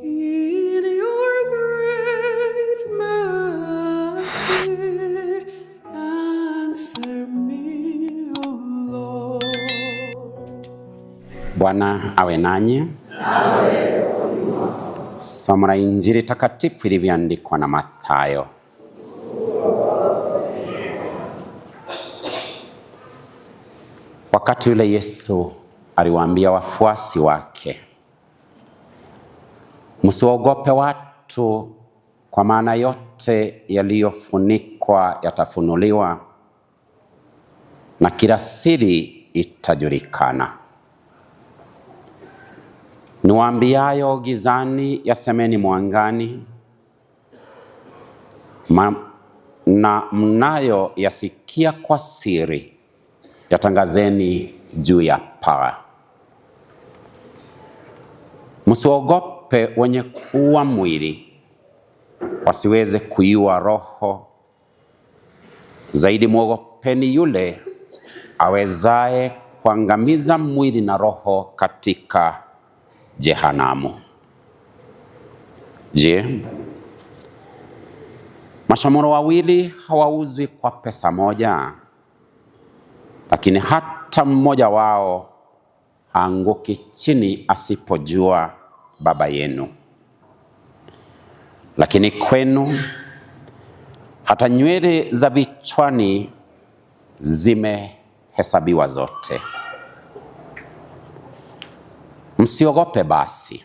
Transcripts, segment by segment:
In your great mercy, answer me, O Lord. Bwana awe nanyi. Somo la Injili takatifu ilivyoandikwa na Mathayo. Wakati ule Yesu aliwaambia wafuasi wake, msiogope watu, kwa maana yote yaliyofunikwa yatafunuliwa na kila siri itajulikana. Niwaambiayo gizani yasemeni mwangani, na mnayo yasikia kwa siri yatangazeni juu ya paa. Msiogope wenye kuua mwili, wasiweze kuiua roho. Zaidi mwogopeni yule awezaye kuangamiza mwili na roho katika Jehanamu. Je, mashomoro wawili hawauzwi kwa pesa moja? Lakini hata mmoja wao haanguki chini asipojua Baba yenu. Lakini kwenu hata nywele za vichwani zimehesabiwa zote. Msiogope basi,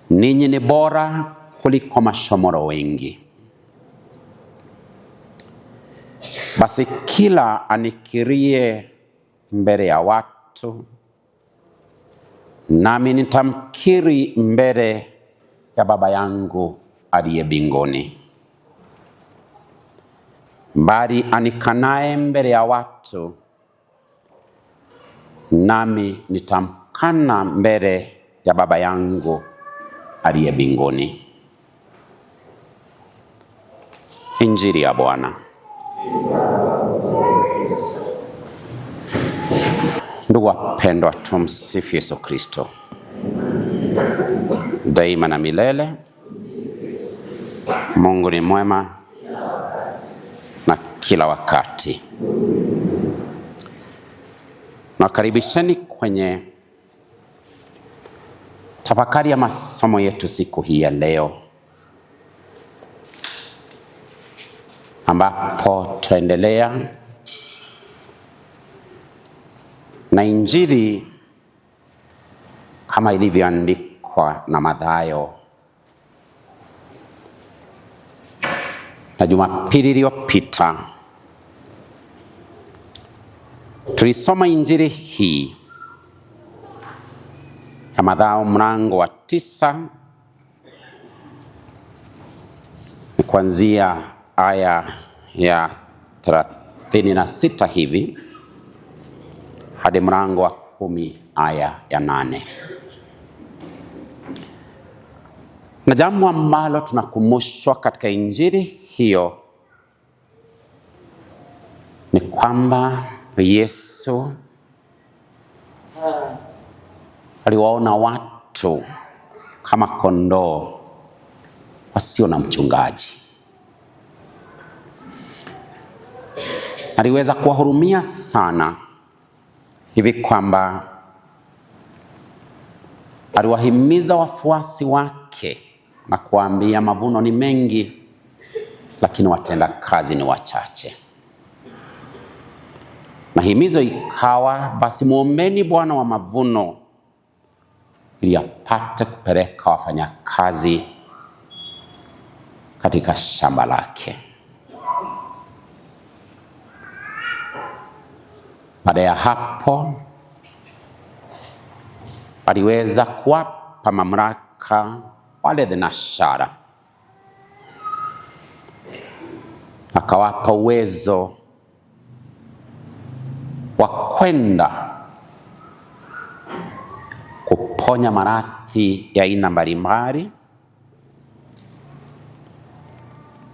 ninyi ni bora kuliko mashomoro wengi. Basi kila anikirie mbele ya watu, nami nitamkiri mbele ya Baba yangu aliye mbinguni. Bali anikanaye mbele ya watu, nami nitamkana mbele ya Baba yangu aliye mbinguni. Injili ya Bwana. Ndugu wapendwa, tumsifu Yesu Kristo. Daima na milele. Mungu ni mwema na kila wakati. Nakaribisheni kwenye tafakari ya masomo yetu siku hii ya leo, ambapo tuendelea na Injili kama ilivyoandikwa na Mathayo. Na Jumapili iliyopita tulisoma Injili hii ya Mathayo mlango wa 9 ni kuanzia aya ya 36 hivi hadi mlango wa 10 aya ya 8. Na jambo ambalo tunakumbushwa katika Injili hiyo ni kwamba Yesu aliwaona watu kama kondoo wasio na mchungaji. Aliweza kuwahurumia sana hivi kwamba aliwahimiza wafuasi wake na kuambia, mavuno ni mengi lakini watenda kazi ni wachache. Na himizo ikawa, basi muombeni Bwana wa mavuno ili apate kupeleka wafanyakazi katika shamba lake. Baada ya hapo aliweza kuwapa mamlaka wale thenashara, akawapa uwezo wa kwenda kuponya maradhi ya aina mbalimbali,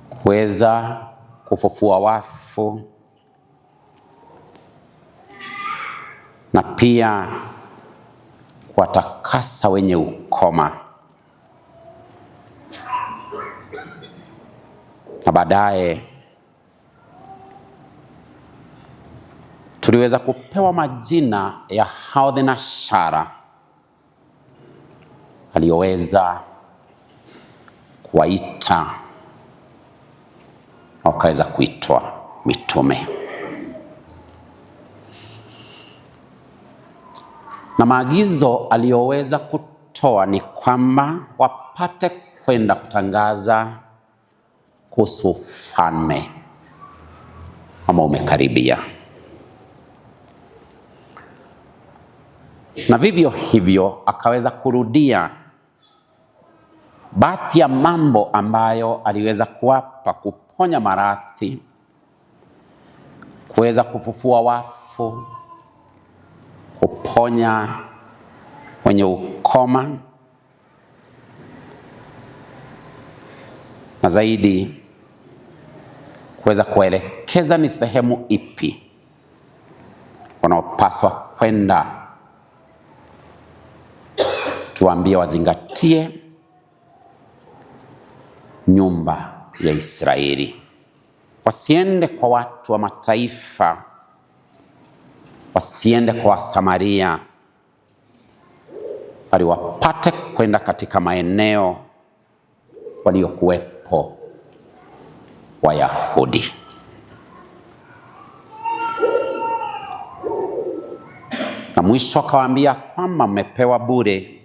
kuweza kufufua wafu, na pia kuwatakasa wenye ukoma, na baadaye tuliweza kupewa majina ya Hadhi na Shara aliyoweza kuwaita na wakaweza kuitwa mitume. Na maagizo aliyoweza kutoa ni kwamba wapate kwenda kutangaza kuhusu ufalme ambao umekaribia. Na vivyo hivyo akaweza kurudia baadhi ya mambo ambayo aliweza kuwapa: kuponya maradhi, kuweza kufufua wafu, kuponya wenye ukoma, na zaidi kuweza kuelekeza ni sehemu ipi wanaopaswa kwenda, kiwaambia wazingatie nyumba ya Israeli, wasiende kwa watu wa mataifa, wasiende kwa Wasamaria, bali wapate kwenda katika maeneo waliokuwepo Wayahudi. Na mwisho akawaambia kwamba mmepewa bure,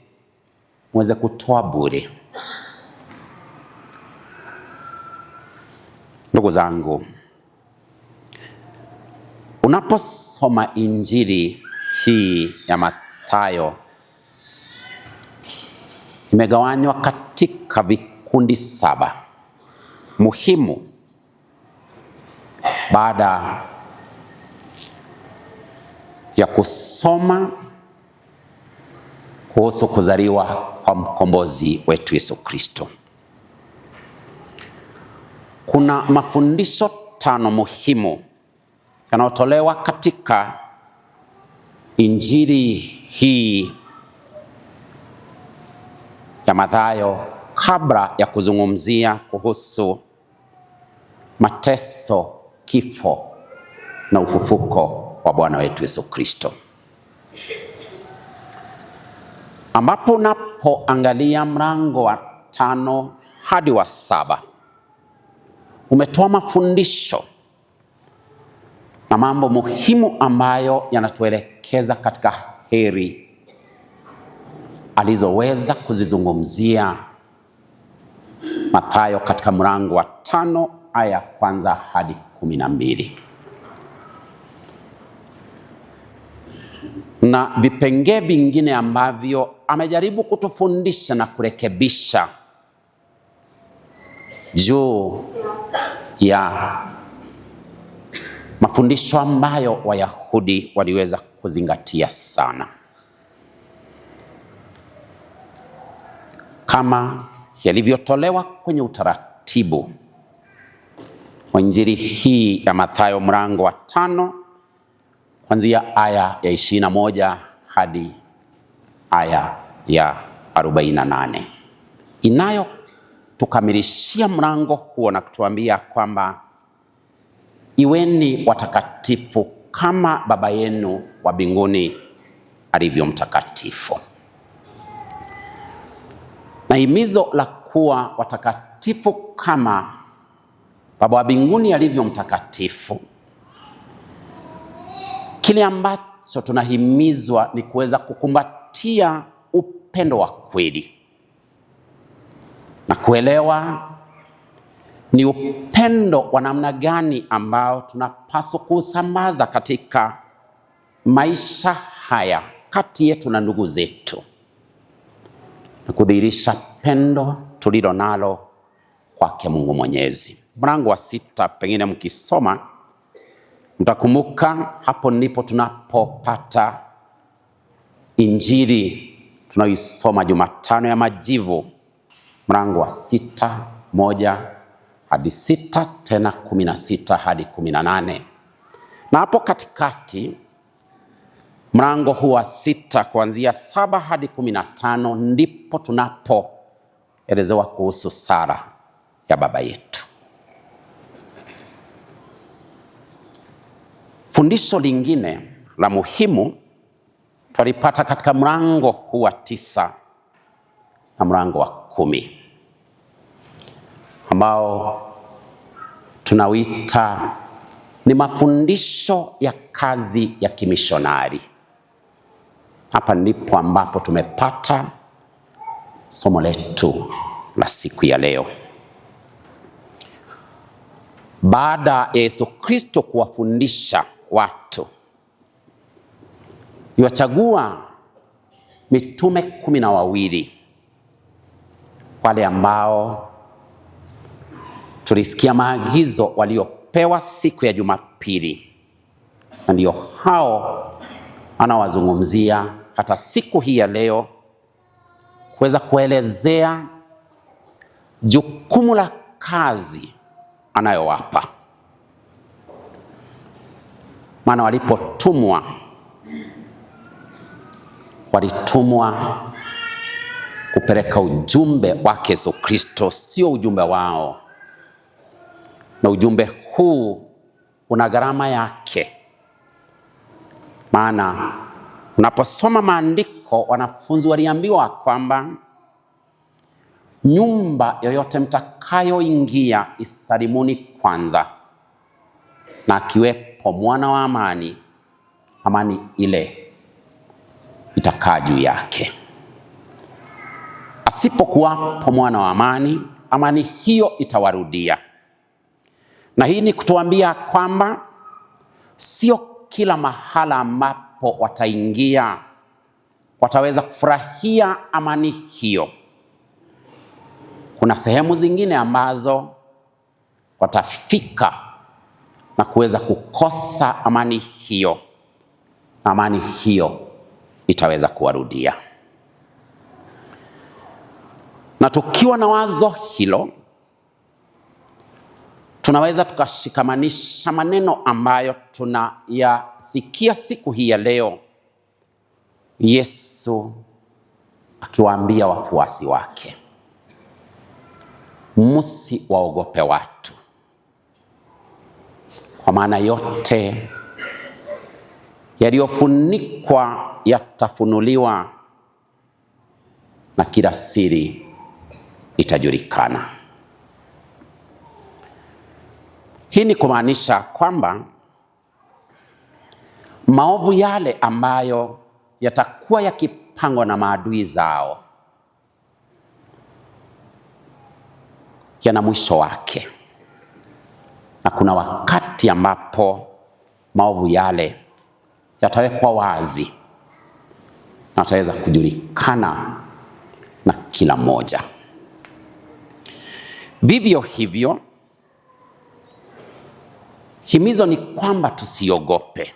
muweze kutoa bure. Ndugu zangu, unaposoma Injili hii ya Mathayo, imegawanywa katika vikundi 7 muhimu. Baada ya kusoma kuhusu kuzaliwa kwa mkombozi wetu Yesu Kristo, kuna mafundisho 5 muhimu yanayotolewa katika Injili hii ya Mathayo kabla ya kuzungumzia kuhusu mateso, kifo na ufufuko wa Bwana wetu Yesu Kristo, ambapo unapoangalia mlango wa 5 hadi wa 7 umetoa mafundisho na mambo muhimu ambayo yanatuelekeza katika heri alizoweza kuzizungumzia Mathayo katika mlango wa 5 aya ya 1 hadi 12. Na vipengee vingine ambavyo amejaribu kutufundisha na kurekebisha juu ya mafundisho ambayo Wayahudi waliweza kuzingatia sana, kama yalivyotolewa kwenye utaratibu wa Injili hii ya Mathayo mlango wa 5 kuanzia aya ya 21 hadi aya ya 48, inayotukamilishia mlango huo na kutuambia kwamba iweni watakatifu kama Baba yenu wa mbinguni alivyo mtakatifu. Na himizo la kuwa watakatifu kama Baba wa mbinguni alivyo mtakatifu, kile ambacho tunahimizwa ni kuweza kukumbatia upendo wa kweli na kuelewa ni upendo wa namna gani ambao tunapaswa kusambaza katika maisha haya kati yetu na ndugu zetu, na kudhihirisha pendo tulilo nalo kwake Mungu Mwenyezi. Mlango wa 6 pengine mkisoma mtakumbuka, hapo ndipo tunapopata Injili tunayoisoma Jumatano ya Majivu, mlango wa 6 1 hadi 6, tena 16 hadi 18. Na hapo katikati mlango huu wa 6 kuanzia 7 hadi 15 ndipo tunapoelezewa kuhusu sala ya Baba yetu. Fundisho lingine la muhimu tulipata katika mlango huu wa 9 na mlango wa 10 ambao tunawita ni mafundisho ya kazi ya kimishonari. Hapa ndipo ambapo tumepata somo letu la siku ya leo. Baada ya Yesu Kristo kuwafundisha watu, yuwachagua mitume 12, wale ambao tulisikia maagizo waliopewa siku ya Jumapili, na ndio hao anawazungumzia hata siku hii ya leo, kuweza kuelezea jukumu la kazi anayowapa. Maana walipotumwa, walitumwa kupeleka ujumbe wake Yesu Kristo, sio ujumbe wao. Na ujumbe huu una gharama yake. Maana unaposoma maandiko, wanafunzi waliambiwa kwamba nyumba yoyote mtakayoingia isalimuni kwanza, na akiwepo mwana wa amani, amani ile itakaa juu yake. Asipokuwapo mwana wa amani, amani hiyo itawarudia. Na hii ni kutuambia kwamba sio kila mahala ambapo wataingia wataweza kufurahia amani hiyo. Kuna sehemu zingine ambazo watafika na kuweza kukosa amani hiyo, na amani hiyo itaweza kuwarudia. Na tukiwa na wazo hilo, tunaweza tukashikamanisha maneno ambayo tunayasikia siku hii ya leo, Yesu akiwaambia wafuasi wake, msiwaogope watu, kwa maana yote yaliyofunikwa yatafunuliwa na kila siri itajulikana. Hii ni kumaanisha kwamba maovu yale ambayo yatakuwa yakipangwa na maadui zao yana mwisho wake, na kuna wakati ambapo maovu yale yatawekwa wazi na yataweza kujulikana na kila mmoja. Vivyo hivyo, himizo ni kwamba tusiogope,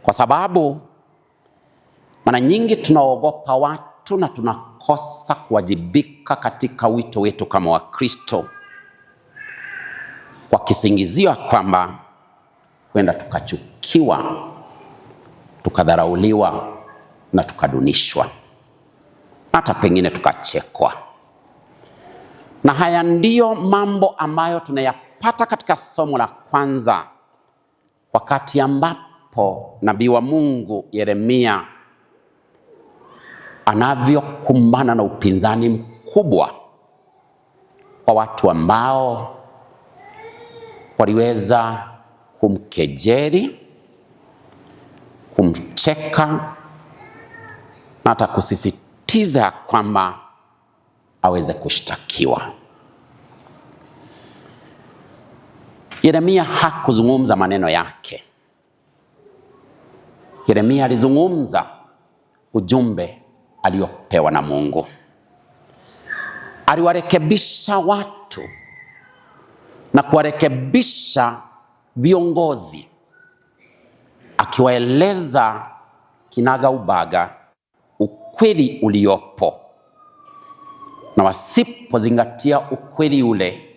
kwa sababu mara nyingi tunaogopa watu na tunakosa kuwajibika katika wito wetu kama Wakristo, kwa kisingizio kwamba huenda tukachukiwa, tukadharauliwa na tukadunishwa, hata pengine tukachekwa. Na haya ndiyo mambo ambayo tunayapata katika somo la kwanza, wakati ambapo nabii wa Mungu Yeremia anavyokumbana na upinzani mkubwa wa watu ambao waliweza kumkejeli, kumcheka na hata kusisitiza kwamba aweze kushtakiwa. Yeremia hakuzungumza maneno yake. Yeremia alizungumza ujumbe aliopewa na Mungu. Aliwarekebisha watu na kuwarekebisha viongozi, akiwaeleza kinaga ubaga ukweli uliopo, na wasipozingatia ukweli ule,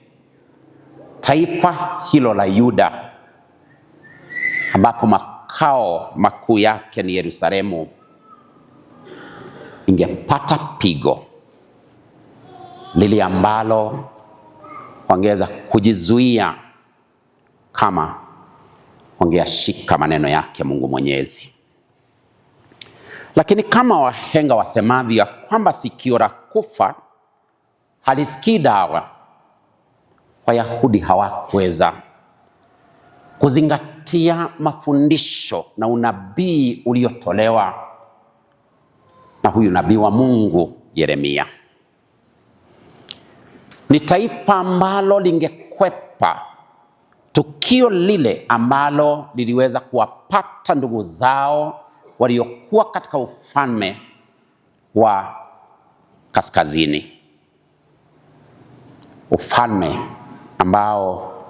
taifa hilo la Yuda ambapo makao makuu yake ni Yerusalemu, ingepata pigo lile ambalo wangeweza kujizuia kama wangeyashika maneno yake Mungu Mwenyezi. Lakini kama wahenga wasemavyo ya kwamba sikio la kufa halisikii dawa, Wayahudi hawakuweza kuzingatia mafundisho na unabii uliotolewa na huyu nabii wa Mungu Yeremia. Ni taifa ambalo lingekwepa tukio lile ambalo liliweza kuwapata ndugu zao waliokuwa katika ufalme wa kaskazini, ufalme ambao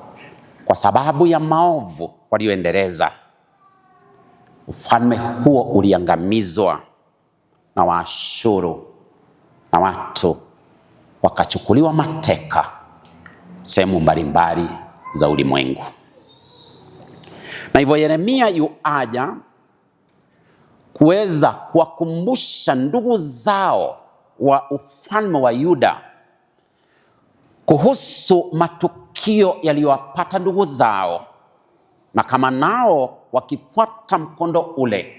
kwa sababu ya maovu walioendeleza, ufalme huo uliangamizwa na Waashuru na watu wakachukuliwa mateka sehemu mbalimbali za ulimwengu. Na hivyo Yeremia yuaja kuweza kuwakumbusha ndugu zao wa ufalme wa Yuda kuhusu matukio yaliyowapata ndugu zao, na kama nao wakifuata mkondo ule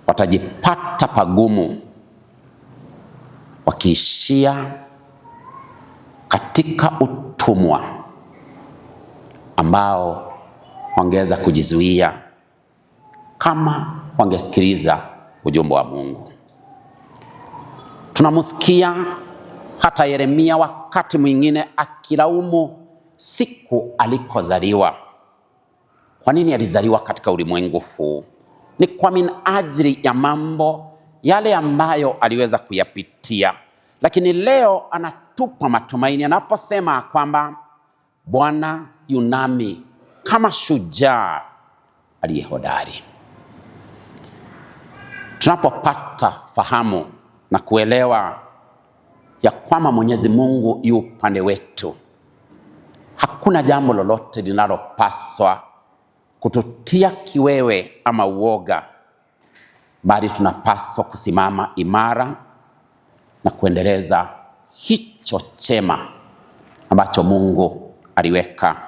watajipata pagumu, wakiishia katika utumwa ambao wangeweza kujizuia kama wangesikiliza ujumbe wa Mungu. Tunamsikia hata Yeremia wakati mwingine akilaumu siku alikozaliwa. Kwa nini alizaliwa katika ulimwengu huu? Ni kwa minajili ya mambo yale ambayo aliweza kuyapitia, lakini leo anatupa matumaini anaposema kwamba Bwana yunami kama shujaa aliyehodari. Tunapopata fahamu na kuelewa ya kwamba Mwenyezi Mungu yu upande wetu, hakuna jambo lolote linalopaswa kututia kiwewe ama uoga, bali tunapaswa kusimama imara na kuendeleza hicho chema ambacho Mungu aliweka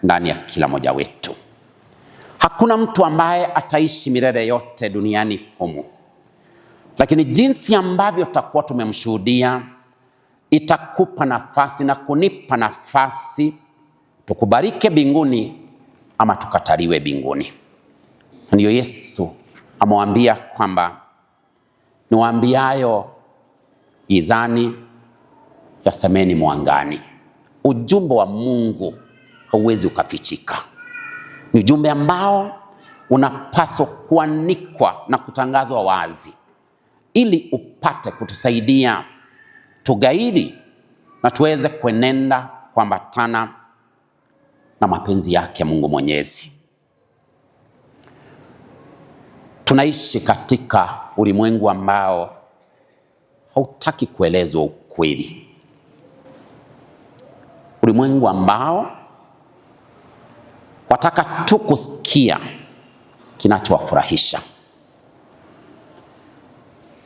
ndani ya kila mmoja wetu. Hakuna mtu ambaye ataishi milele yote duniani humu, lakini jinsi ambavyo tutakuwa tumemshuhudia itakupa nafasi na kunipa nafasi tukubarike binguni ama tukataliwe binguni. Ndiyo Yesu amwambia kwamba niwaambiayo gizani yasemeni mwangani. Ujumbe wa Mungu hauwezi ukafichika. Ni ujumbe ambao unapaswa kuanikwa na kutangazwa wazi ili upate kutusaidia tugairi na tuweze kuenenda kuambatana na mapenzi yake Mungu Mwenyezi. Tunaishi katika ulimwengu ambao hautaki kuelezwa ukweli. Ulimwengu ambao wataka tu kusikia kinachowafurahisha.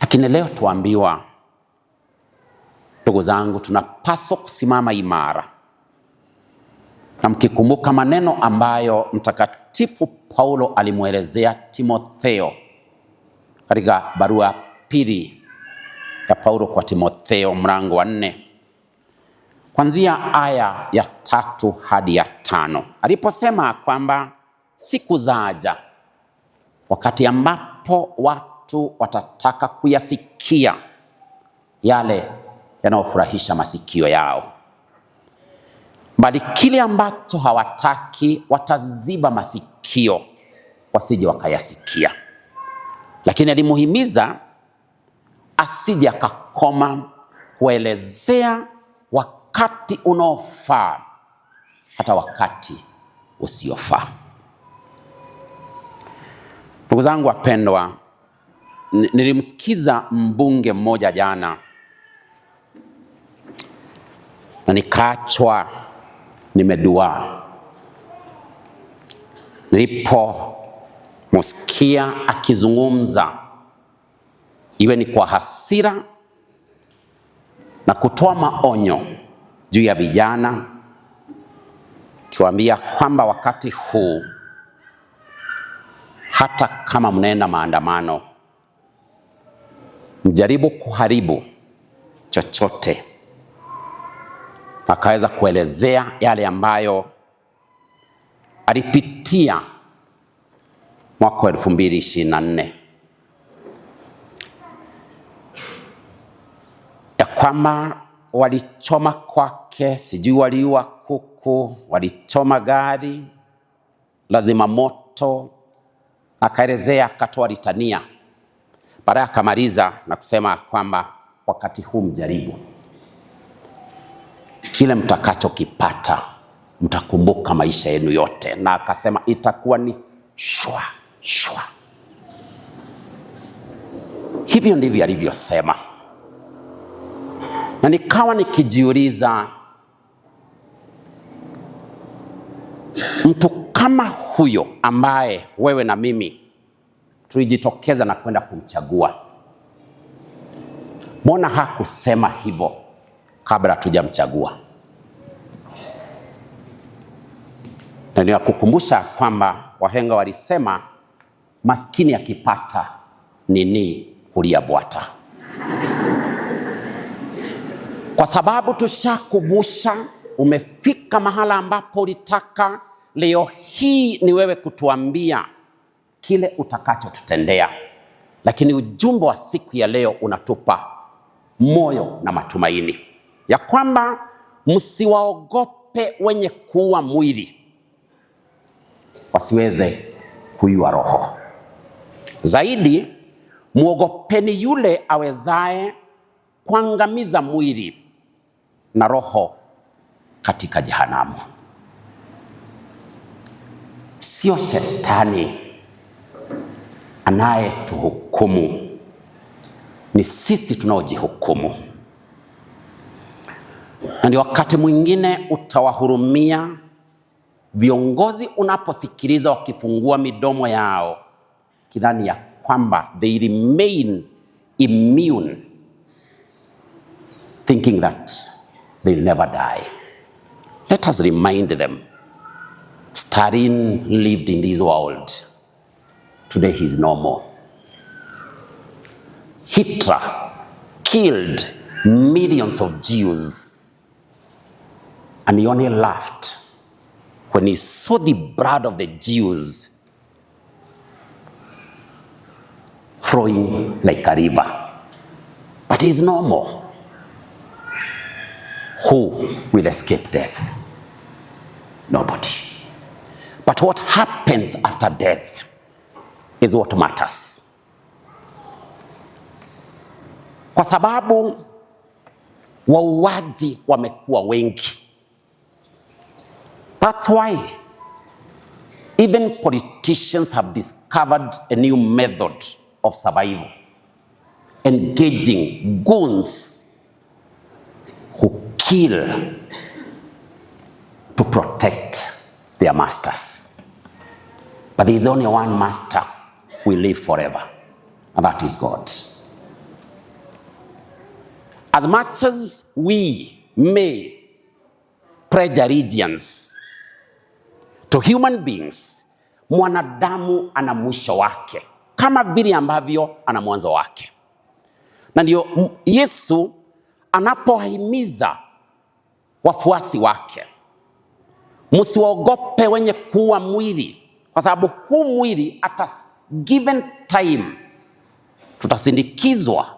Lakini leo tuambiwa, ndugu zangu, tunapaswa kusimama imara. Na mkikumbuka maneno ambayo Mtakatifu Paulo alimwelezea Timotheo katika barua pili ya Paulo kwa Timotheo mlango wa 4 kuanzia aya ya 3 hadi ya 5, aliposema kwamba siku zaja wakati ambapo watu watataka kuyasikia yale yanayofurahisha masikio yao, bali kile ambacho hawataki wataziba masikio wasije wakayasikia. Lakini alimuhimiza asije akakoma kuelezea wakati unaofaa hata wakati usiofaa. Ndugu zangu wapendwa, nilimsikiza mbunge mmoja jana na nikaachwa nimeduaa. musikia akizungumza, iwe ni kwa hasira na kutoa maonyo juu ya vijana, kiwaambia kwamba wakati huu hata kama mnaenda maandamano, mjaribu kuharibu chochote. Akaweza kuelezea yale ambayo alipitia mwaka 2024, ya kwamba walichoma kwake, sijui waliua kuku, walichoma gari, lazima moto. Akaelezea, akatoa litania. Baadaye akamaliza na kusema kwamba wakati huu mjaribu, kile mtakachokipata mtakumbuka maisha yenu yote, na akasema itakuwa ni shwa shwa. Hivyo ndivyo alivyosema, na nikawa nikijiuliza, mtu kama huyo ambaye wewe na mimi tulijitokeza na kwenda kumchagua, mbona hakusema hivyo kabla tujamchagua? Na ninakukumbusha kwamba wahenga walisema maskini akipata nini hulia bwata. Kwa sababu tushakubusha, umefika mahala ambapo ulitaka leo hii ni wewe kutuambia kile utakachotutendea, lakini ujumbe wa siku ya leo unatupa moyo na matumaini ya kwamba msiwaogope wenye kuua mwili, wasiweze kuua roho. Zaidi, muogopeni yule awezaye kuangamiza mwili na roho katika jehanamu. Sio shetani anayetuhukumu, ni sisi tunaojihukumu. Na ndio wakati mwingine utawahurumia viongozi unaposikiliza wakifungua midomo yao kidhani ya kwamba they remain immune, thinking that they'll never die. Let us remind them, Stalin lived in this world. Today he is no more. Hitler killed millions of Jews, and he only laughed when he saw the blood of the Jews flowing like a river. But he is no more. Who will escape death? Nobody. But what happens after death is what matters. Kwa sababu wauaji wamekuwa wengi. That's why even politicians have discovered a new method of survival, engaging goons who kill to protect their masters. But there is only one master who will live forever, and that is God. As much as we may pledge allegiance to human beings, mwanadamu ana mwisho wake kama vile ambavyo ana mwanzo wake. Na ndio Yesu anapohimiza wafuasi wake, msiwaogope wenye kuua mwili, kwa sababu huu mwili at a given time tutasindikizwa,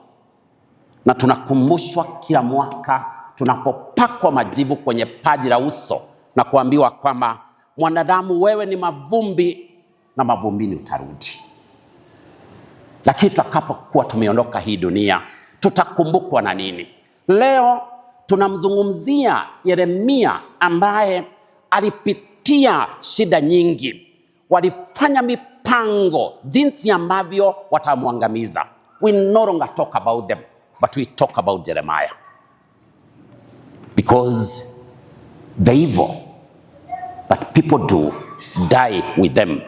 na tunakumbushwa kila mwaka tunapopakwa majivu kwenye paji la uso na kuambiwa kwamba mwanadamu, wewe ni mavumbi na mavumbini utarudi. Lakini tutakapokuwa tumeondoka hii dunia, tutakumbukwa na nini? Leo tunamzungumzia Yeremia ambaye alipitia shida nyingi. Walifanya mipango jinsi ambavyo watamwangamiza. We no longer talk about them, but we talk about Jeremiah. Because the evil that people do die with them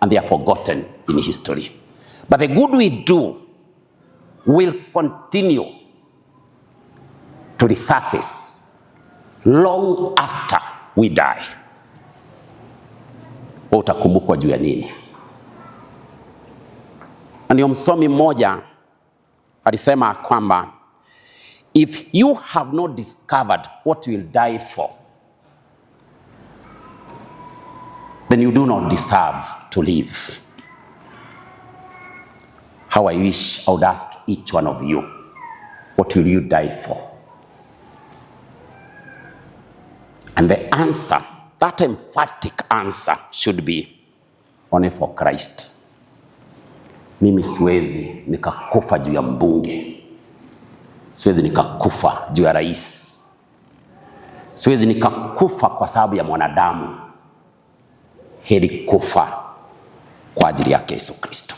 and they are forgotten in history. But the good we do will continue to resurface long after we die. Utakumbukwa juu ya nini? Na ndio msomi mmoja alisema kwamba if you have not discovered what you will die for, then you do not deserve to live. How I wish I would ask each one of you, what will you die for? And the answer, that emphatic answer should be only for Christ. Mimi siwezi nikakufa juu ya mbunge. Siwezi nikakufa juu ya rais. Siwezi nikakufa kwa sababu ya mwanadamu. Heri kufa kwa ajili yake Yesu Kristo.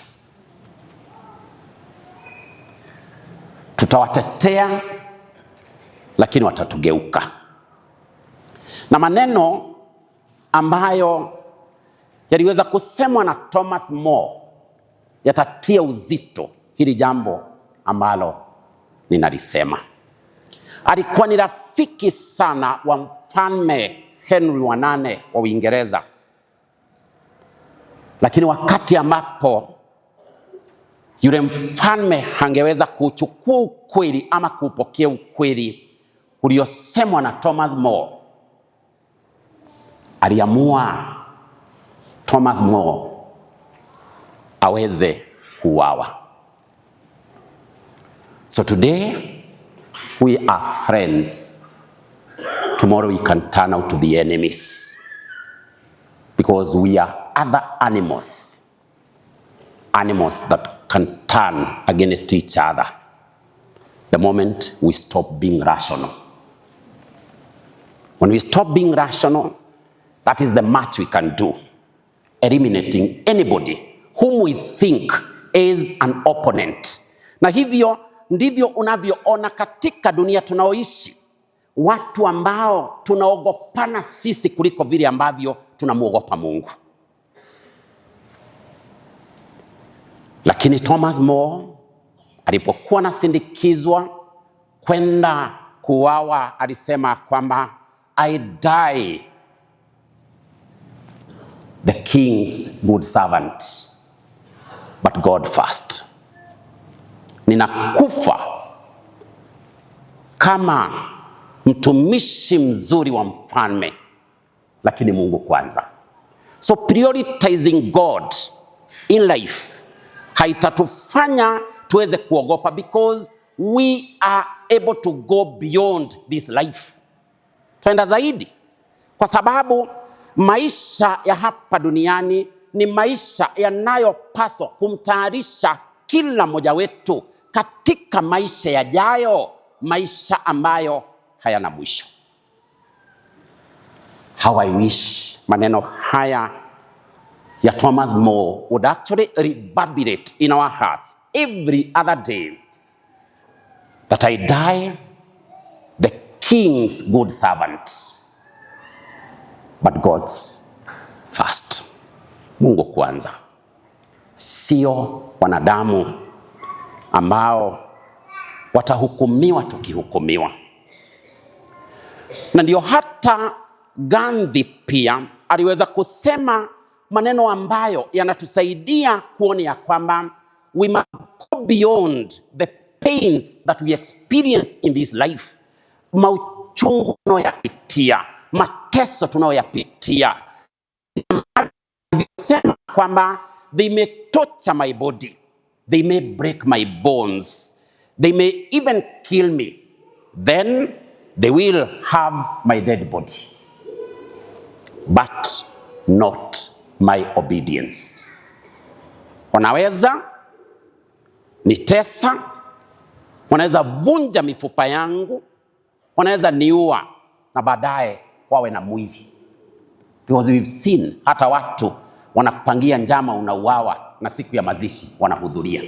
Tutawatetea lakini watatugeuka. Na maneno ambayo yaliweza kusemwa na Thomas More yatatia uzito hili jambo ambalo ninalisema. Alikuwa ni rafiki sana wa mfalme Henry wa 8 wa Uingereza. Lakini wakati ambapo yule mfalme hangeweza kuchukua ukweli ama kupokea ukweli uliosemwa na Thomas More, aliamua Thomas More aweze kuuawa. So today we are friends. Tomorrow we can turn out to be enemies. Because we are other animals. Animals that can turn against each other the moment we stop being rational. When we stop being rational, that is the much we can do, eliminating anybody whom we think is an opponent. Na hivyo ndivyo unavyoona katika dunia tunaoishi, watu ambao tunaogopana sisi kuliko vile ambavyo tunamuogopa Mungu. Lakini Thomas More alipokuwa anasindikizwa kwenda kuuawa, alisema kwamba I die the king's good servant, but God first. Ninakufa kama mtumishi mzuri wa mfalme, lakini Mungu kwanza. So prioritizing God in life haitatufanya tuweze kuogopa, because we are able to go beyond this life. Tuenda zaidi, kwa sababu maisha ya hapa duniani ni maisha yanayopaswa kumtayarisha kila mmoja wetu katika maisha yajayo, maisha ambayo hayana mwisho. How I wish maneno haya ya Thomas More would actually reverberate in our hearts every other day, that I die the king's good servant, but God's first. Mungu kwanza, sio wanadamu ambao watahukumiwa tukihukumiwa. Na ndio hata Gandhi pia aliweza kusema maneno ambayo yanatusaidia kuona ya kwamba we must go beyond the pains that we experience in this life. Mauchungu tunayoyapitia, mateso tunayoyapitia, sema kwamba they may torture my body, they may break my bones, they may even kill me, then they will have my dead body, but not my obedience. Wanaweza nitesa, wanaweza vunja mifupa yangu, wanaweza niua, na baadaye wawe na mwili. Because we've seen hata watu wanakupangia njama, unauawa, na siku ya mazishi wanahudhuria,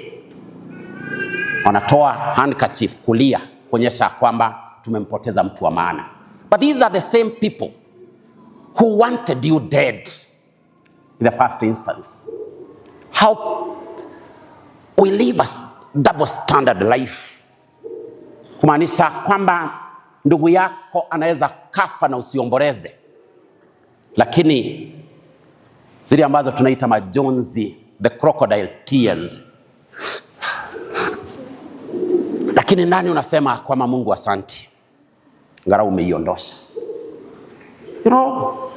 wanatoa handkerchief kulia kuonyesha kwamba tumempoteza mtu wa maana. But these are the same people who wanted you dead. in the first instance. How we live a double standard life, kumaanisha kwamba ndugu yako anaweza kafa na usiomboleze, lakini zile ambazo tunaita majonzi, the crocodile tears, lakini ndani unasema kwamba Mungu asante, angalau umeiondosha. You know,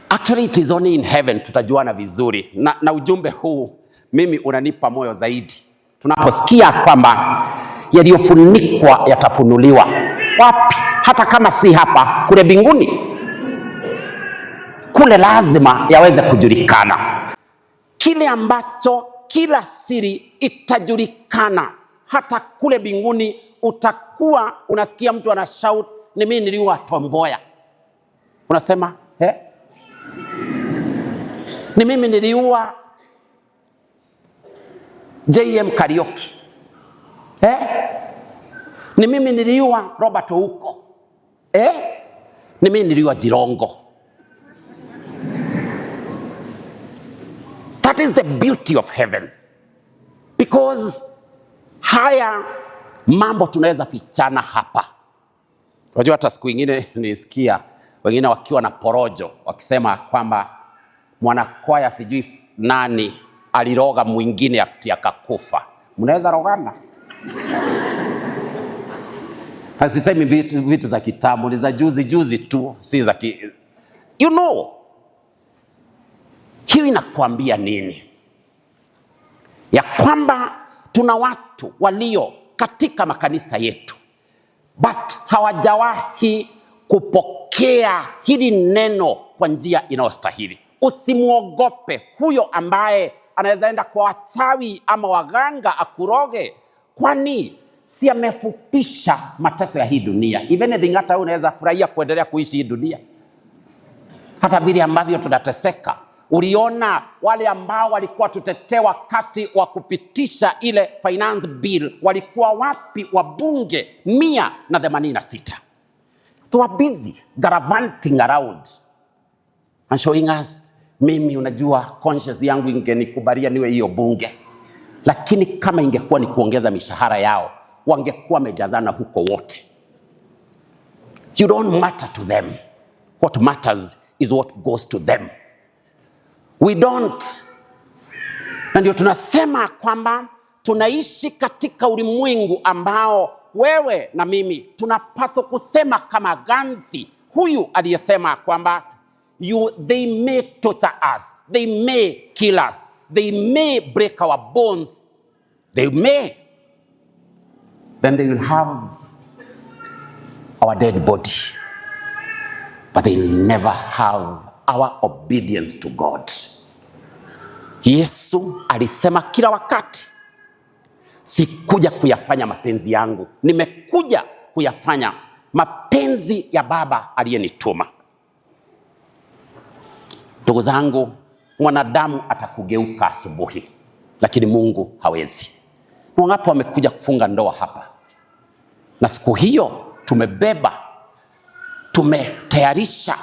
actually it is only in heaven tutajuana vizuri, na ujumbe huu mimi unanipa moyo zaidi tunaposikia kwamba yaliyofunikwa yatafunuliwa. Wapi? Hata kama si hapa, kule mbinguni, kule lazima yaweze kujulikana. Kile ambacho kila siri itajulikana, hata kule mbinguni utakuwa unasikia mtu ana shout, ni mimi niliua Tom Mboya. Unasema ni mimi niliua JM Kariuki. Ni mimi niliua Robert Ouko. Ni mimi niliua Jirongo. That is the beauty of heaven. Because haya mambo tunaweza fichana hapa. Unajua hata siku nyingine nilisikia wengine wakiwa na porojo wakisema kwamba mwanakwaya sijui nani aliroga mwingine akakufa. Mnaweza rogana? Hasisemi vitu za kitabu, ni za juzi tu, si za you know. Hiyo inakuambia nini? Ya kwamba tuna watu walio katika makanisa yetu but hawajawahi kupokea hili neno kwa njia inayostahili. Usimuogope huyo ambaye anaweza enda kwa wachawi ama waganga akuroge, kwani si amefupisha mateso ya hii dunia. If anything, hata unaweza furahia kuendelea kuishi hii dunia. Hata vile ambavyo tunateseka. Uliona wale ambao walikuwa tutetee wakati wa kupitisha ile finance bill, walikuwa wapi wabunge 186? They were busy gallivanting around and showing us, mimi unajua conscience yangu ingenikubalia niwe hiyo bunge. Lakini kama ingekuwa ni kuongeza mishahara yao, wangekuwa mejazana huko wote. You don't matter to them. What matters is what goes to them. We don't. Na ndio tunasema kwamba tunaishi katika ulimwengu ambao wewe na mimi tunapaswa kusema kama Gandhi huyu aliyesema kwamba they may torture us, they may kill us, they may break our bones, they may, then they will have our dead body, but they will never have our obedience to God. Yesu alisema kila wakati, sikuja kuyafanya mapenzi yangu, nimekuja kuyafanya mapenzi ya Baba aliyenituma. Ndugu zangu, mwanadamu atakugeuka asubuhi, lakini Mungu hawezi. Wangapi wamekuja kufunga ndoa hapa? Na siku hiyo tumebeba, tumetayarisha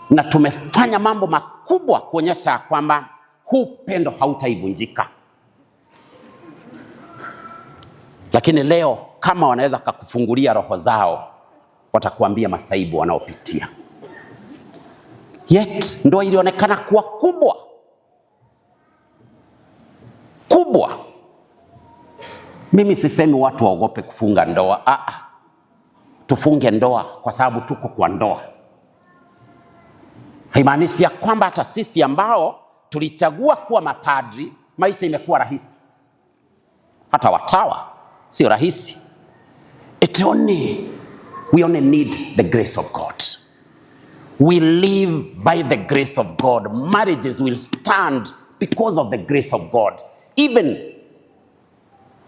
na tumefanya mambo makubwa kuonyesha kwamba huu pendo hautaivunjika. Lakini leo kama wanaweza kukufungulia roho zao, watakuambia masaibu wanaopitia. Yet ndoa ilionekana kuwa kubwa. Mimi sisemi watu waogope kufunga ndoa. Tufunge ndoa kwa sababu tuko kwa ndoa. Haimaanishi ya kwamba hata sisi ambao tulichagua kuwa mapadri maisha imekuwa rahisi. Hata watawa sio rahisi. We only need the grace of God. We live by the grace of God. Marriages will stand because of the grace of God. Even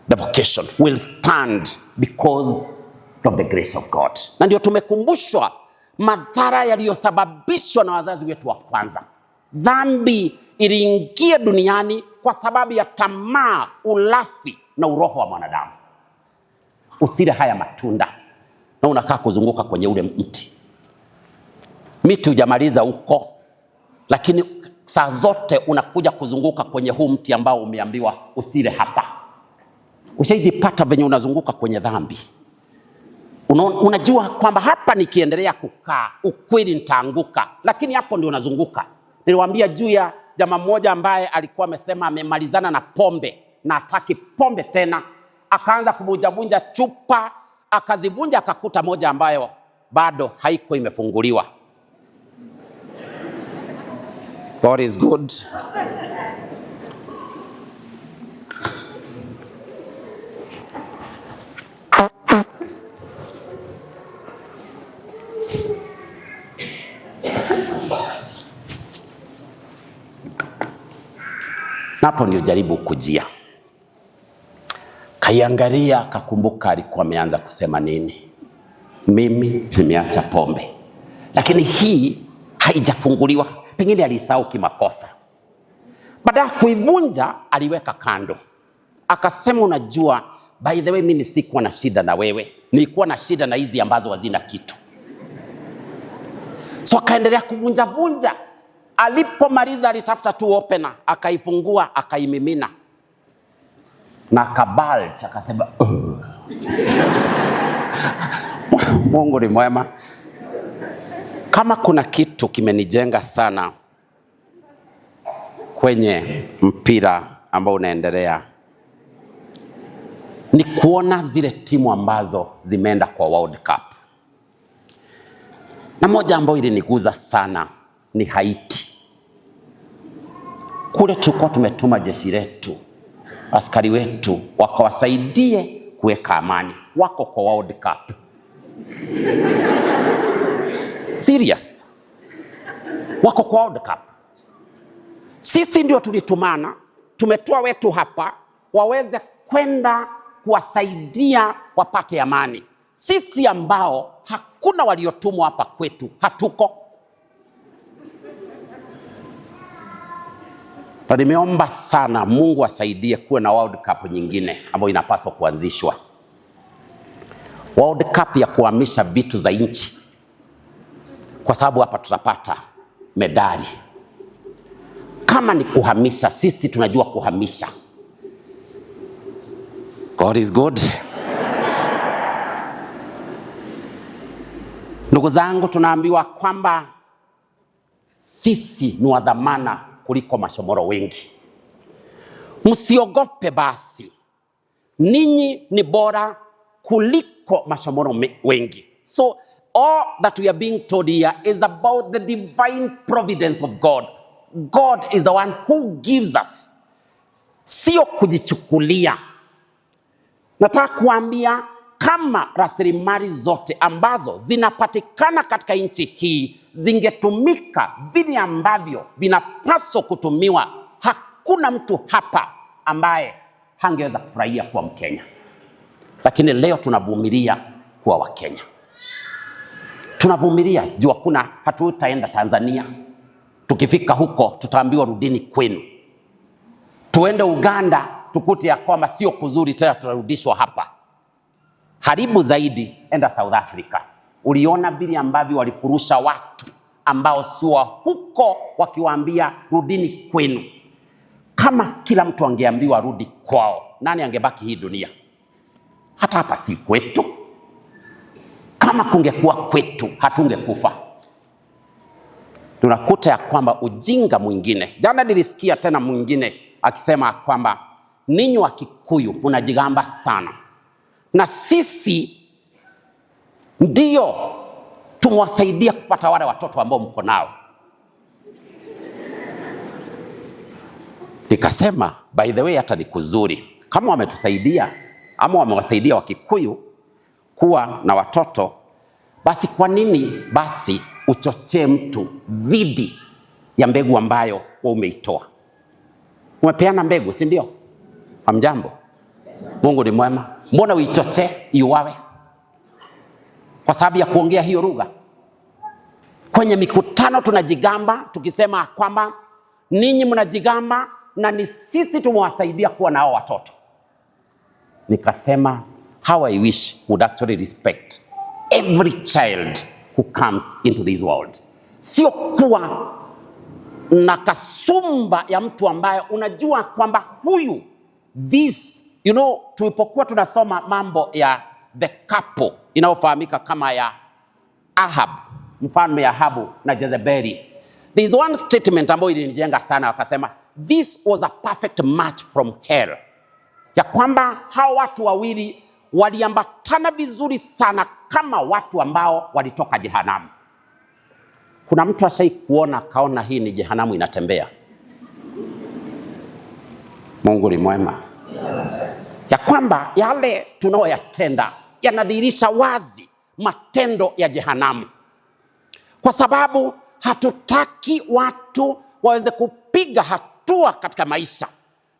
the vocation will stand because of the grace of God. Na ndio tumekumbushwa madhara yaliyosababishwa na wazazi wetu wa kwanza. Dhambi iliingia duniani kwa sababu ya tamaa, ulafi na uroho wa mwanadamu. Usile haya matunda na unakaa kuzunguka kwenye ule mti. Miti hujamaliza huko, lakini saa zote unakuja kuzunguka kwenye huu mti ambao umeambiwa usile hapa. Ushaijipata venye unazunguka kwenye dhambi. Unajua kwamba hapa nikiendelea kukaa ukweli nitaanguka, lakini hapo ndio unazunguka. Niliwaambia juu ya jamaa mmoja ambaye alikuwa amesema amemalizana na pombe na hataki pombe tena. Akaanza kuvunjavunja chupa, akazivunja, akakuta moja ambayo bado haiko imefunguliwa. God is good. Napo ndio jaribu kujia. Kaiangalia, kakumbuka alikuwa ameanza kusema nini. Mimi nimeacha pombe. Lakini hii haijafunguliwa. Pengine alisahau kimakosa. Baada ya kuivunja aliweka kando. Akasema, unajua, by the way mimi sikuwa na shida na wewe. Nilikuwa na shida na hizi ambazo hazina kitu. So akaendelea kuvunja vunja. Alipomaliza alitafuta tu opener, akaifungua, akaimimina. Na kabalt, akasema, Mungu ni mwema. Kama kuna kitu kimenijenga sana kwenye mpira ambao unaendelea, ni kuona zile timu ambazo zimeenda kwa World Cup. Na moja ambayo iliniguza sana ni Haiti. Kule tulikuwa tumetuma jeshi letu, askari wetu, wakawasaidie kuweka amani. Wako kwa World Cup. Serious. Wako kwa World Cup. Sisi ndio tulitumana, tumetoa wetu hapa, waweze kwenda kuwasaidia wapate amani. Sisi ambao hakuna waliotumwa hapa kwetu, hatuko. Na nimeomba sana Mungu asaidie kuwe na World Cup nyingine ambayo inapaswa kuanzishwa. World Cup ya kuhamisha vitu za nchi. Kwa sababu hapa tutapata medali. Kama ni kuhamisha, sisi tunajua kuhamisha. God is good. Ndugu zangu, tunaambiwa kwamba sisi ni wa dhamana kuliko mashomoro wengi. Msiogope basi. Ninyi ni bora kuliko mashomoro wengi. So all that we are being told here is about the divine providence of God. God is the one who gives us. Sio kujichukulia. Nataka kuambia kama rasilimali zote ambazo zinapatikana katika nchi hii zingetumika vile ambavyo vinapaswa kutumiwa, hakuna mtu hapa ambaye hangeweza kufurahia kuwa Mkenya. Lakini leo tunavumilia kuwa Wakenya. Tunavumilia juu hakuna, hatutaenda Tanzania. Tukifika huko tutaambiwa rudini kwenu. Tuende Uganda tukute ya kwamba sio kuzuri tena, tutarudishwa hapa. Haribu zaidi, enda South Africa. Uliona vile ambavyo walifurusha watu ambao sio huko, wakiwaambia rudini kwenu. Kama kila mtu angeambiwa rudi kwao, nani angebaki hii dunia? Hata hapa si kwetu. Kama kungekuwa kwetu, hatungekufa. Tunakuta ya kwamba ujinga mwingine. Jana nilisikia tena mwingine akisema kwamba ninyi wa Kikuyu mnajigamba sana. Na sisi ndio tumwasaidia kupata wale watoto ambao mko nao. Nikasema, by the way, hata ni kuzuri. Kama wametusaidia, ama wamewasaidia wa Kikuyu kuwa na watoto, basi kwa nini basi uchochee mtu dhidi ya mbegu ambayo wewe umeitoa? Umepeana mbegu, si ndio? Hamjambo. Mungu ni mwema. Mbona uichochee iuawe? Kwa sababu ya kuongea hiyo lugha. Kwenye mikutano tunajigamba tukisema kwamba ninyi mnajigamba na ni sisi tumewasaidia kuwa nao watoto. Nikasema, how I wish would actually respect every child who comes into this world. Sio kuwa na kasumba ya mtu ambaye unajua kwamba huyu tulipokuwa tunasoma mambo ya the couple inayofahamika kama ya Ahab, mfalme Ahabu na Jezebeli, there is one statement ambayo ilinijenga sana. Wakasema this was a perfect match from hell, ya kwamba hao watu wawili waliambatana vizuri sana kama watu ambao walitoka jehanamu. Kuna mtu ashai kuona kaona hii ni jehanamu inatembea? Mungu ni mwema. Ya kwamba yale tunayoyatenda yanadhihirisha wazi matendo ya jehanamu, kwa sababu hatutaki watu waweze kupiga hatua katika maisha.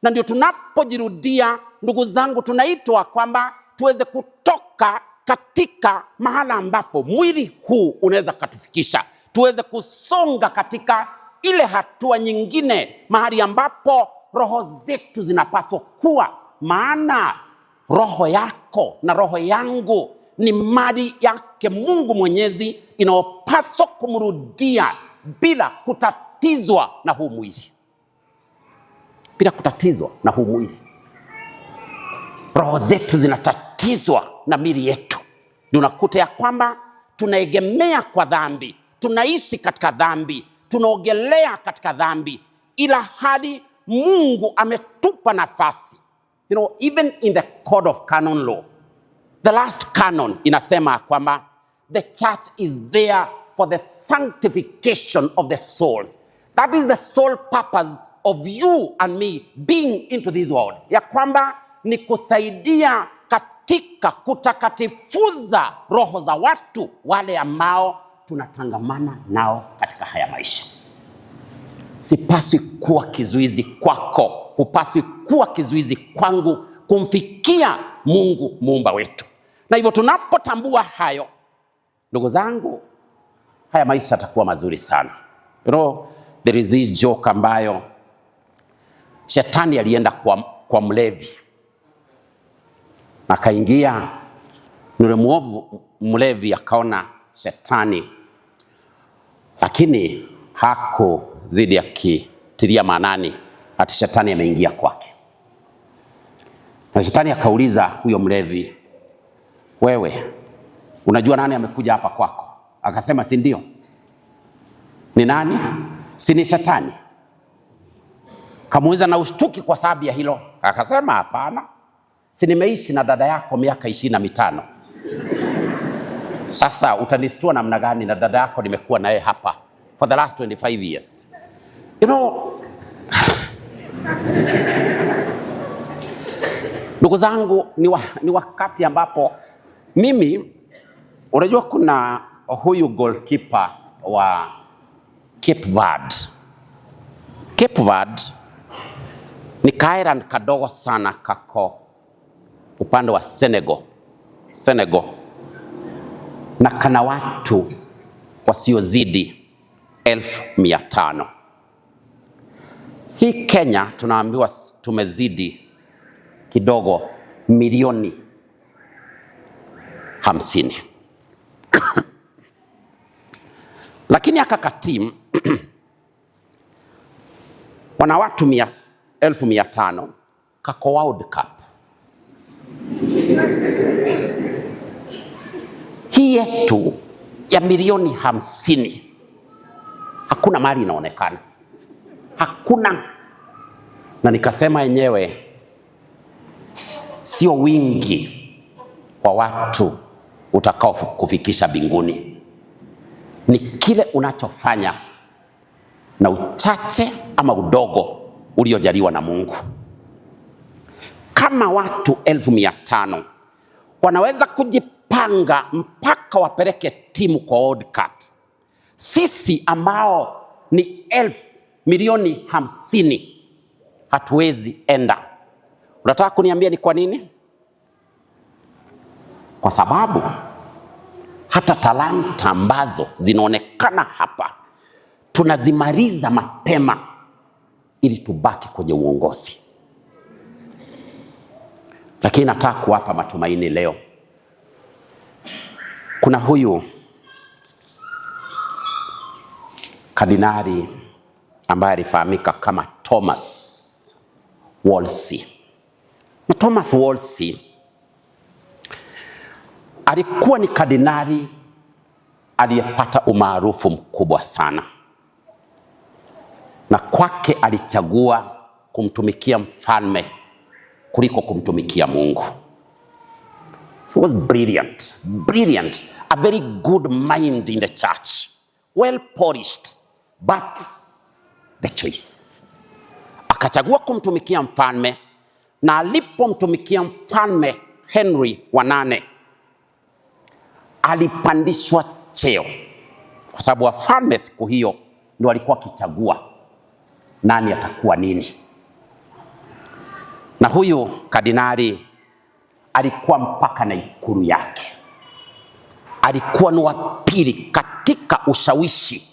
Na ndio tunapojirudia, ndugu zangu, tunaitwa kwamba tuweze kutoka katika mahala ambapo mwili huu unaweza katufikisha, tuweze kusonga katika ile hatua nyingine, mahali ambapo roho zetu zinapaswa kuwa. Maana roho yako na roho yangu ni mali yake Mungu Mwenyezi, inayopaswa kumrudia bila kutatizwa na huu mwili. Bila kutatizwa na huu mwili. Roho zetu zinatatizwa na mili yetu. Ndio unakuta ya kwamba tunaegemea kwa dhambi, tunaishi katika dhambi, tunaogelea katika dhambi, ila hali Mungu ametupa nafasi. Even in the code of canon law, the last canon inasema kwamba the church is there for the sanctification of the souls. That is the sole purpose of you and me being into this world. Ya kwamba ni kusaidia katika kutakatifuza roho za watu wale ambao tunatangamana nao katika haya maisha. Sipaswi kuwa kizuizi kwako, hupaswi kuwa kizuizi kwangu kumfikia Mungu muumba wetu. Na hivyo tunapotambua hayo, ndugu zangu, haya maisha yatakuwa mazuri sana. There is this joke ambayo shetani alienda kwa mlevi, akaingia nule muovu. Mlevi akaona shetani, lakini hakuzidi akitilia maanani ati shetani ameingia kwake. Na shetani akauliza huyo mlevi, wewe unajua nani amekuja hapa kwako? Akasema, si ndio. Ni nani? Si ni shetani. Kamuuliza na ushtuki kwa sababu ya hilo. Akasema, hapana, si nimeishi na dada yako miaka 25. Sasa utanistua namna gani na dada yako nimekuwa naye hapa for the last 25 years. Ndugu zangu, ni wakati ambapo mimi, unajua kuna huyu goalkeeper wa Cape Verde. Cape Verde ni kaisland kadogo sana, kako upande wa Senegal, na kana watu wasiozidi 1500. Hii Kenya tunaambiwa tumezidi kidogo milioni 50. Lakini aka team wana watu 1500 kako World Cup. Hii yetu ya milioni 50 hakuna mali inaonekana, hakuna. Na nikasema yenyewe sio wingi kwa watu utakao kufikisha mbinguni, ni kile unachofanya na uchache ama udogo uliojaliwa na Mungu. Kama watu 1500 wanaweza kujipanga mpaka wapeleke timu kwa World Cup, sisi ambao ni milioni 50 hatuwezi enda. Unataka kuniambia ni kwa nini? Kwa sababu hata talanta ambazo zinaonekana hapa tunazimaliza mapema ili tubaki kwenye uongozi. Lakini nataka kuwapa matumaini leo. Kuna huyu Kardinali ambaye alifahamika kama Thomas Wolsey. Na Thomas Wolsey alikuwa ni kardinali aliyepata umaarufu mkubwa sana, na kwake alichagua kumtumikia mfalme kuliko kumtumikia Mungu. He was brilliant, a very good mind in the church, well polished, but the choice. Akachagua kumtumikia mfalme, na alipomtumikia mfalme Henry wa 8 alipandishwa cheo, kwa sababu wafalme siku hiyo ndio walikuwa wakichagua nani atakuwa nini. Na huyu kardinali alikuwa mpaka na ikulu yake. Alikuwa ni wa pili katika ushawishi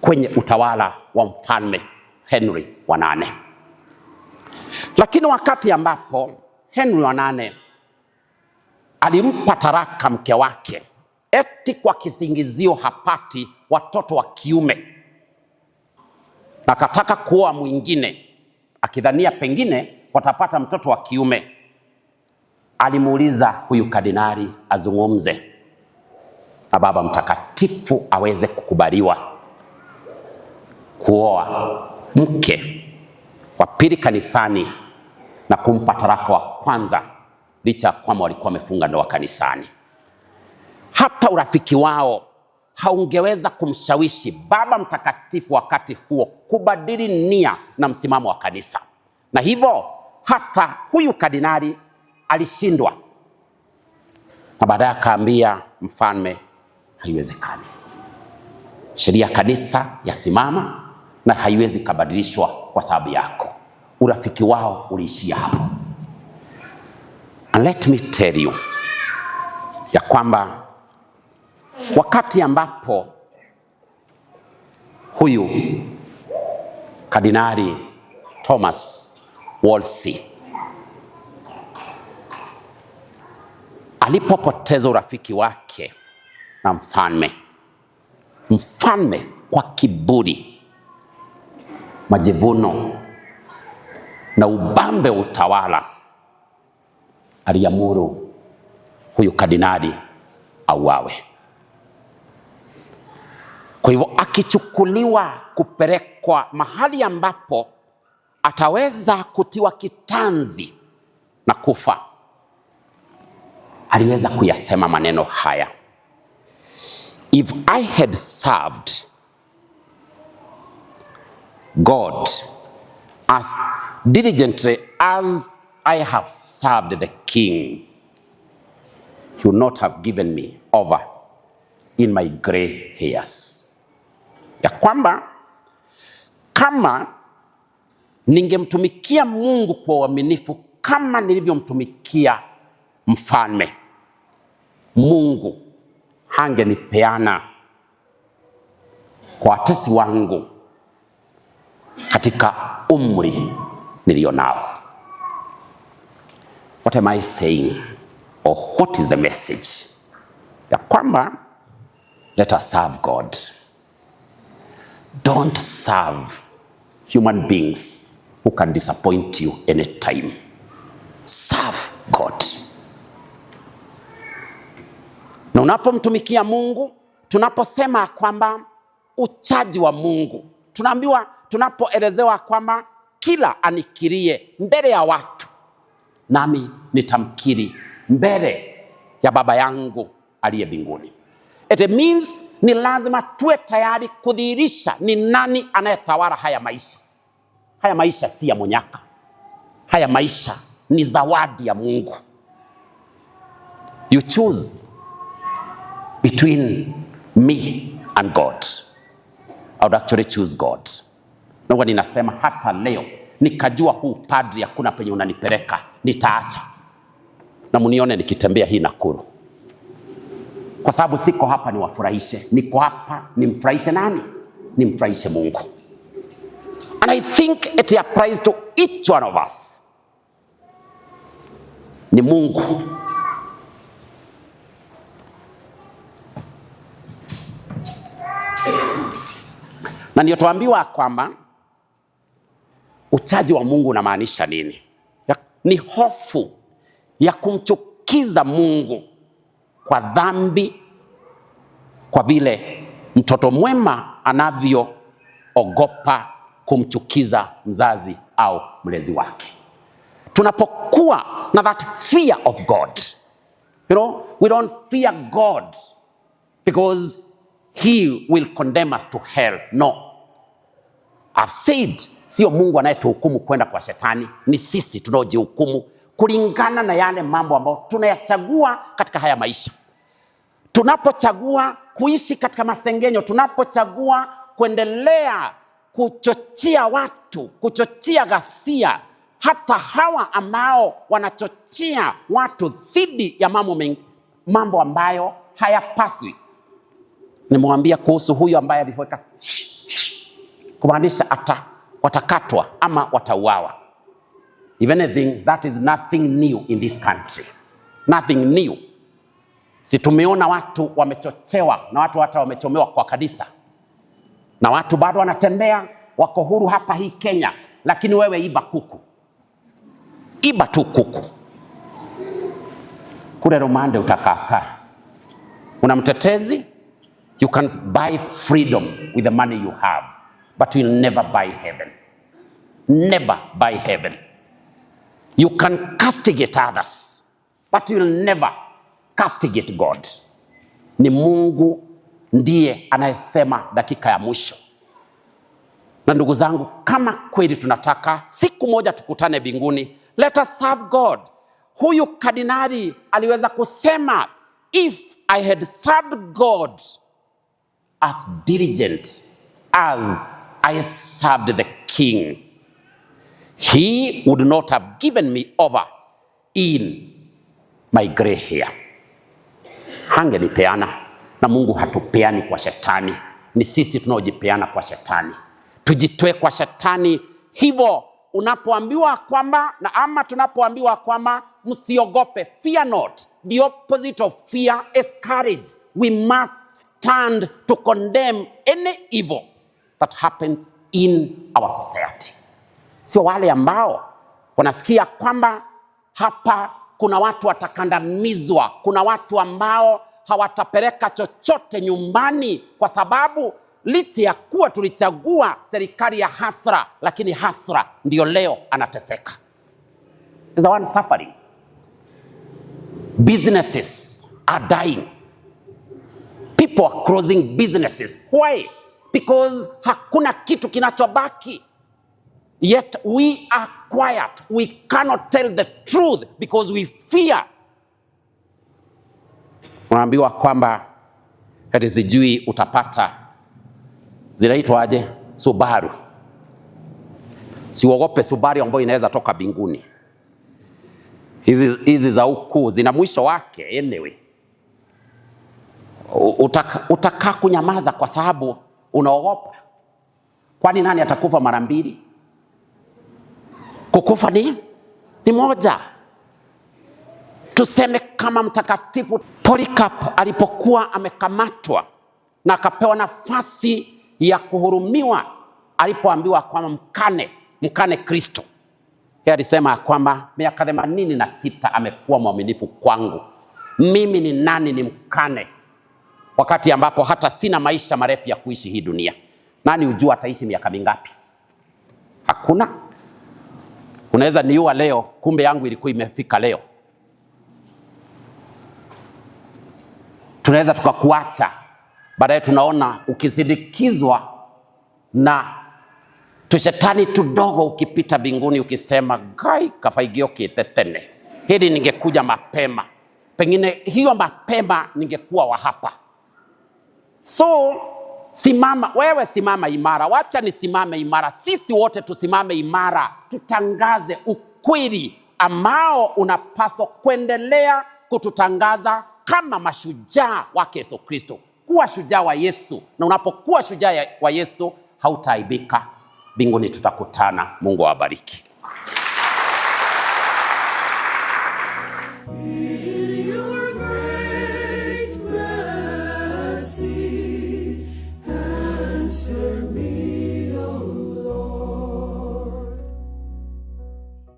kwenye utawala wa mfalme Henry wa 8. Lakini wakati ambapo Henry wa 8 alimpa taraka mke wake, eti kwa kisingizio hapati watoto wa kiume, na akataka kuoa mwingine akidhania pengine watapata mtoto wa kiume, alimuuliza huyu kardinali azungumze na Baba Mtakatifu aweze kukubaliwa kuoa mke wa pili kanisani na kumpa taraka wa kwanza, licha kwamba walikuwa wamefunga ndoa kanisani. Hata urafiki wao haungeweza kumshawishi Baba Mtakatifu wakati huo kubadili nia na msimamo wa kanisa, na hivyo hata huyu kardinali alishindwa, na baadaye akaambia mfalme, haiwezekani, sheria ya kanisa yasimama na haiwezi kubadilishwa kwa sababu yako. Urafiki wao uliishia hapo. And let me tell you ya kwamba wakati ambapo huyu kardinali Thomas Wolsey alipopoteza urafiki wake na mfalme kwa kiburi, majivuno na ubambe wa utawala, aliamuru huyu kardinali auawe. Kwa hivyo akichukuliwa kupelekwa mahali ambapo ataweza kutiwa kitanzi na kufa, aliweza kuyasema maneno haya: If I had served God as diligently as I have served the king, he would not have given me over in my gray hairs. Ya kwamba kama ningemtumikia Mungu kwa uaminifu kama nilivyomtumikia mfalme, Mungu hangenipeana kwa watesi wangu katika umri nilionao. What am I saying? Or what is the message? Ya kwamba let us serve God. Don't serve human beings who can disappoint you anytime. Serve God. Na unapomtumikia Mungu, tunaposema kwamba uchaji wa Mungu, tunaambiwa, tunapoelezewa kwamba kila anikirie mbele ya watu, nami nitamkiri mbele ya Baba yangu aliye mbinguni. It means ni lazima tuwe tayari kudhihirisha ni nani anayetawala haya maisha. Haya maisha si ya monyaka. Haya maisha ni zawadi ya Mungu. You choose between me and God. I would actually choose God. Na huwa ninasema hata leo nikajua huu padri hakuna penye unanipeleka, nitaacha na munione nikitembea hii Nakuru, kwa sababu siko hapa niwafurahishe, niko hapa nimfurahishe nani? Nimfurahishe Mungu. And I think it applies to each one of us. Ni Mungu Na ndio tuambiwa kwamba uchaji wa Mungu unamaanisha nini? Ni hofu ya kumchukiza Mungu kwa dhambi, kwa vile mtoto mwema anavyoogopa kumchukiza mzazi au mlezi wake. Tunapokuwa na that fear of God, we don't fear God because he will condemn us to hell. No. I've said, sio Mungu anayetuhukumu kwenda kwa shetani, ni sisi tunaojihukumu kulingana na yale mambo ambayo tunayachagua katika haya maisha. Tunapochagua kuishi katika masengenyo, tunapochagua kuendelea kuchochea watu, kuchochea ghasia, hata hawa ambao wanachochea watu dhidi ya mambo ambayo hayapaswi. Nimwambia kuhusu huyu ambaye aliweka kumaanisha watakatwa ama watauawa. If anything, that is nothing new in this country. Nothing new. Si tumeona watu wamechochewa na watu hata wamechomewa kwa kanisa. Na watu bado wanatembea wako huru hapa hii Kenya, lakini wewe iba kuku. Iba tu kuku. Kule rumande utakaa. Una mtetezi? You can buy freedom with the money you have, but you'll never buy heaven. Never buy heaven. You can castigate others, but you'll never castigate God. Ni Mungu ndiye anayesema dakika ya mwisho. Na ndugu zangu, kama kweli tunataka siku moja tukutane mbinguni, let us serve God. Huyu kardinali aliweza kusema, if I had served God as diligent as I served the king, he would not have given me over in my gray hair. Hangenipeana. Na Mungu hatupeani kwa shetani. Ni sisi tunaojipeana kwa shetani. Tujitoe kwa shetani. Hivyo unapoambiwa kwamba tunapoambiwa kwamba msiogope, fear not. The opposite of fear is courage. We must stand to condemn any evil that happens in our society. Sio wale ambao wanasikia kwamba hapa kuna watu watakandamizwa, kuna watu ambao hawatapeleka chochote nyumbani kwa sababu licha ya kuwa tulichagua serikali ya hasra, lakini hasra ndio leo anateseka. Is the one suffering. Businesses are dying. People are closing businesses. Why? Because hakuna kitu kinachobaki. Yet we are quiet. We cannot tell the truth because we fear. Unaambiwa kwamba hata sijui utapata zinaitwa aje? Subaru. Siuogope Subaru ambayo inaweza toka mbinguni. Hizi za huku zina mwisho wake anyway. Utaka kunyamaza kwa sababu unaogopa. Kwani nani atakufa mara mbili? Kukufa ni moja. Tuseme kama Mtakatifu Polycarp alipokuwa amekamatwa na akapewa nafasi ya kuhurumiwa, alipoambiwa kwamba mkane Kristo. Yeye alisema kwamba miaka 86 amekuwa mwaminifu kwangu. Mimi ni nani nimkane? Wakati ambapo hata sina maisha marefu ya kuishi hii dunia. Nani ujua ataishi miaka mingapi? Hakuna. Unaweza niua leo, kumbe yangu ilikuwa imefika leo. Tunaweza tukakuacha, baadaye tunaona ukisindikizwa na tushetani tudogo ukipita mbinguni ukisema, gai kafaigio kitetene. Hili ningekuja mapema. Pengine hiyo mapema ningekuwa wa hapa. So, simama imara. Wacha nisimame imara. Sisi wote tusimame imara. Tutangaze ukweli ambao unapaswa kuendelea kututangaza kama mashujaa wake Yesu Kristo. Kuwa shujaa wa Yesu. Na unapokuwa shujaa wa Yesu, hautaaibika. Mbinguni tutakutana. Mungu awabariki.